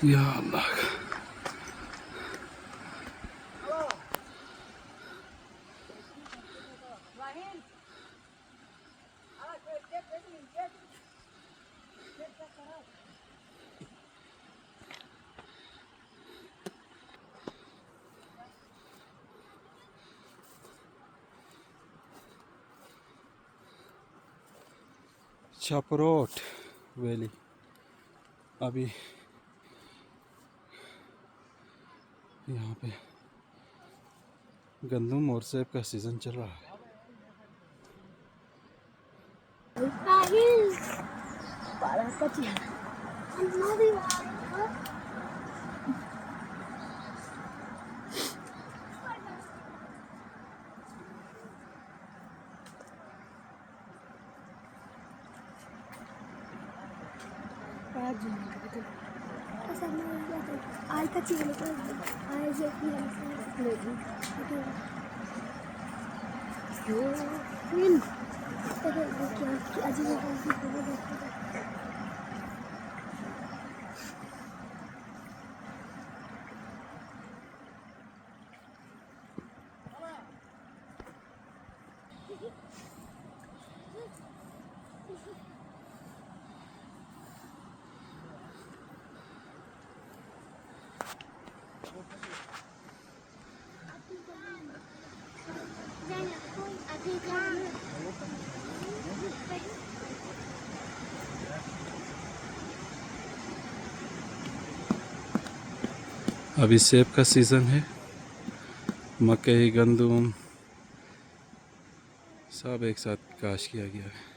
या अल्लाह। छपरोट वैली अभी यहाँ पे गंदम और सेब का सीज़न चल रहा है। अभी सेब का सीज़न है। मकई गंदम सब एक साथ काश किया गया है।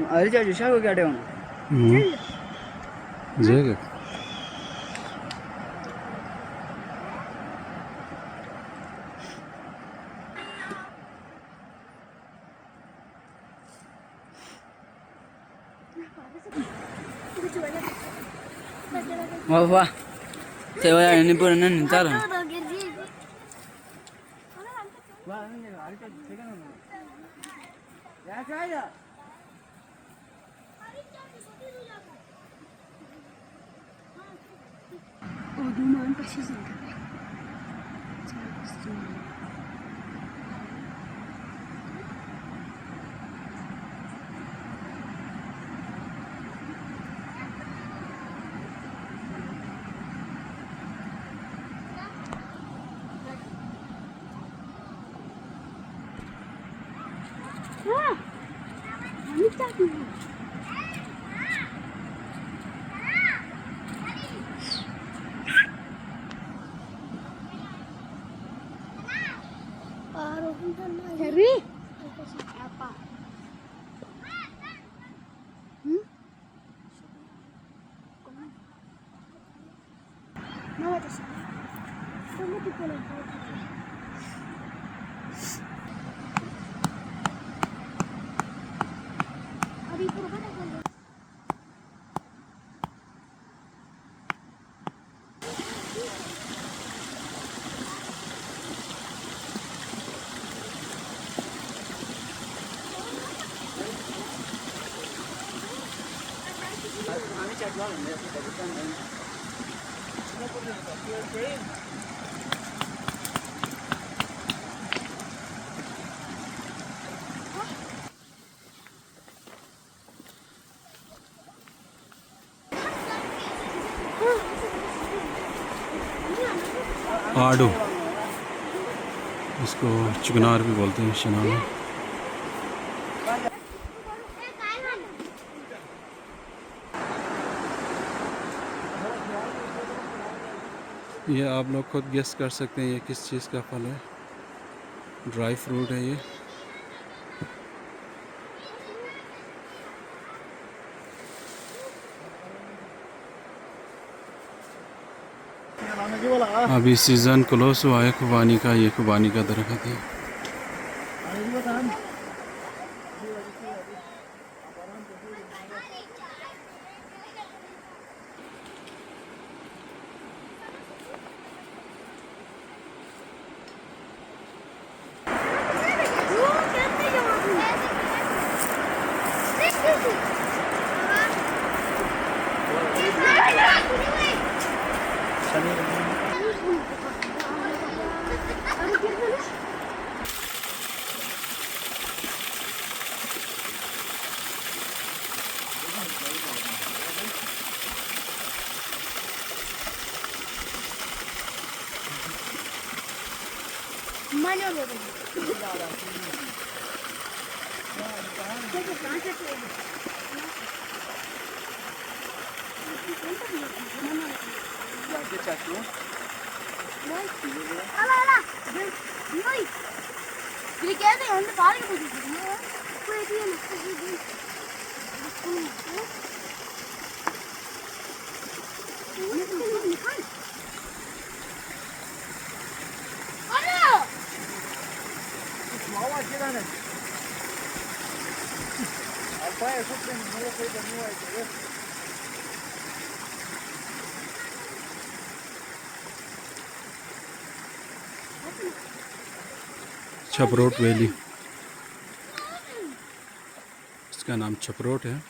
अरे चाचू शाह को क्या डे जगह वाह सेवा ini pun nih cara Harry apa? Mana tuh? Kamu tuh kalau Abi pura kan aku आड़ू, इसको चिकनार भी बोलते हैं शनार में। ये आप लोग खुद गेस कर सकते हैं ये किस चीज़ का फल है। ड्राई फ्रूट है ये। अभी सीज़न क्लोज हुआ है खुबानी का। ये खुबानी का दरख्त है। छपरोट वैली, इसका नाम छपरोट है।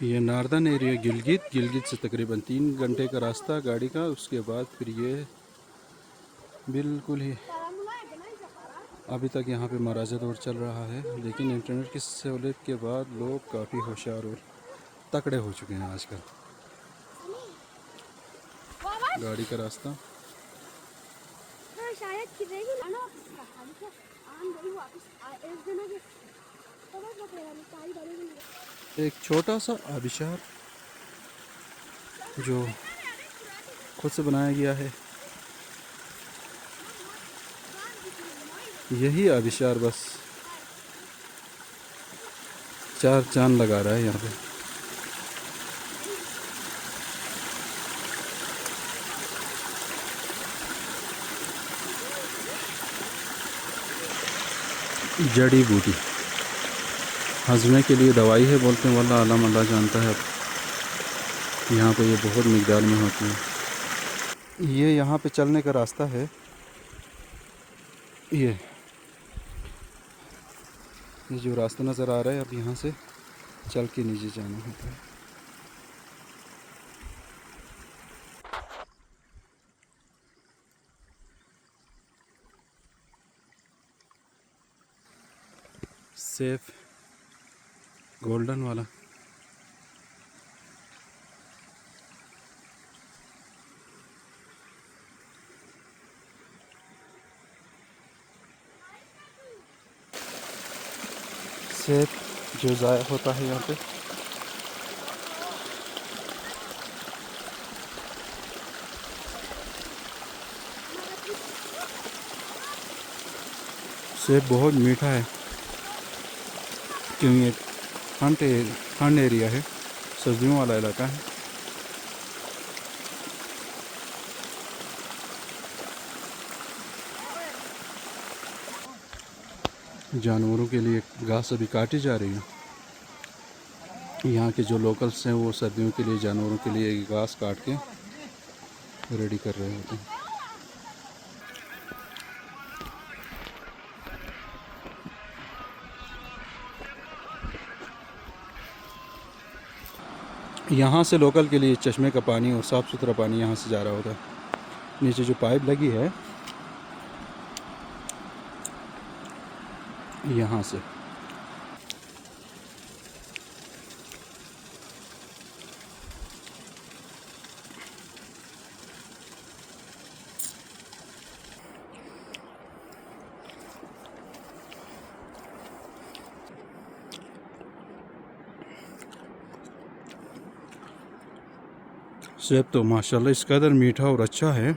ये नार्दर्न एरिया गिलगित से तकरीबन 3 घंटे का रास्ता गाड़ी का। उसके बाद फिर ये बिल्कुल ही अभी तक यहाँ पे महाराजा दौर चल रहा है, लेकिन इंटरनेट की सहूलियत के बाद लोग काफ़ी होशियार और तकड़े हो चुके हैं आजकल। गाड़ी का रास्ता एक छोटा सा आबिशार जो खुद से बनाया गया है। यही आबिशार बस 4 चांद लगा रहा है यहाँ पे। जड़ी बूटी हजमे के लिए दवाई है बोलते हैं, वल्लाह आलम अल्लाह जानता है। अब यहाँ पे ये बहुत मिक़दार में होती है। ये यहाँ पे चलने का रास्ता है। ये जो रास्ता नज़र आ रहा है, अब यहाँ से चल के नीचे जाना होता है। सेफ गोल्डन वाला सेफ जो ज़ाया होता है यहाँ पे। सेब बहुत मीठा है क्योंकि ये ठंड एरिया है, सर्दियों वाला इलाका है। जानवरों के लिए घास अभी काटी जा रही है। यहाँ के जो लोकल्स हैं वो सर्दियों के लिए जानवरों के लिए घास काट के रेडी कर रहे होते हैं। यहाँ से लोकल के लिए चश्मे का पानी और साफ़ सुथरा पानी यहाँ से जा रहा होता है। नीचे जो पाइप लगी है यहाँ से सेब तो माशाल्लाह इस कदर मीठा और अच्छा है,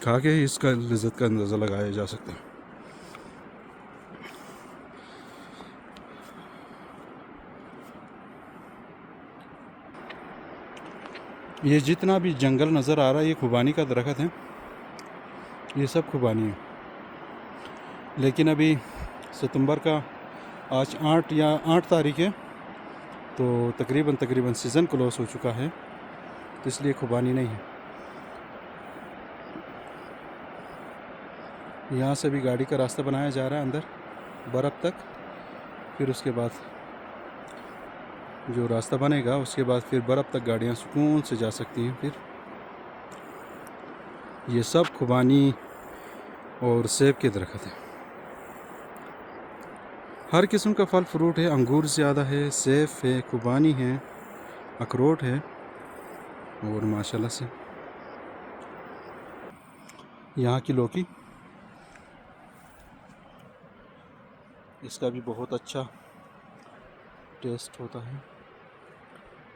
खा के ही इसका लज़्ज़त का अंदाज़ा लगाया जा सकता है। ये जितना भी जंगल नज़र आ रहा है ये खुबानी का दरख्त है, ये सब खुबानी है। लेकिन अभी सितंबर का आज 8 तारीख है, तो तकरीबन सीज़न क्लोज हो चुका है, तो इसलिए खुबानी नहीं है। यहाँ से भी गाड़ी का रास्ता बनाया जा रहा है अंदर बर्फ़ तक। फिर उसके बाद जो रास्ता बनेगा उसके बाद फिर बर्फ़ तक गाड़ियाँ सुकून से जा सकती हैं। फिर ये सब खुबानी और सेब के दरख्त हैं। हर किस्म का फल फ्रूट है, अंगूर ज़्यादा है, सेब है, खुबानी है, अखरोट है, और माशाल्लाह से यहाँ की लौकी, इसका भी बहुत अच्छा टेस्ट होता है।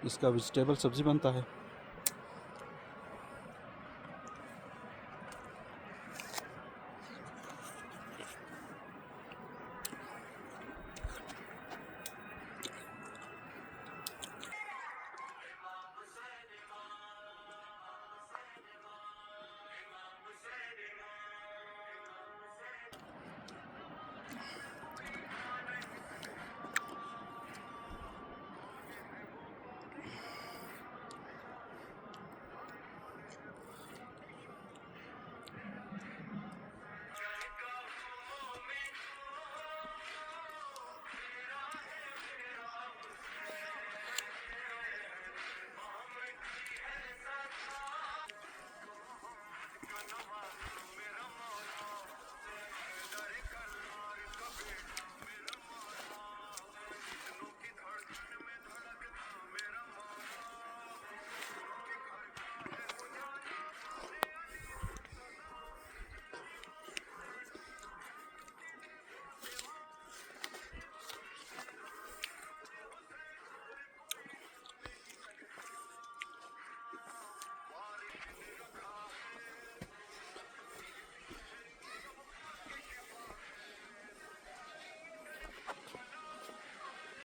इसका वेजिटेबल सब्ज़ी बनता है।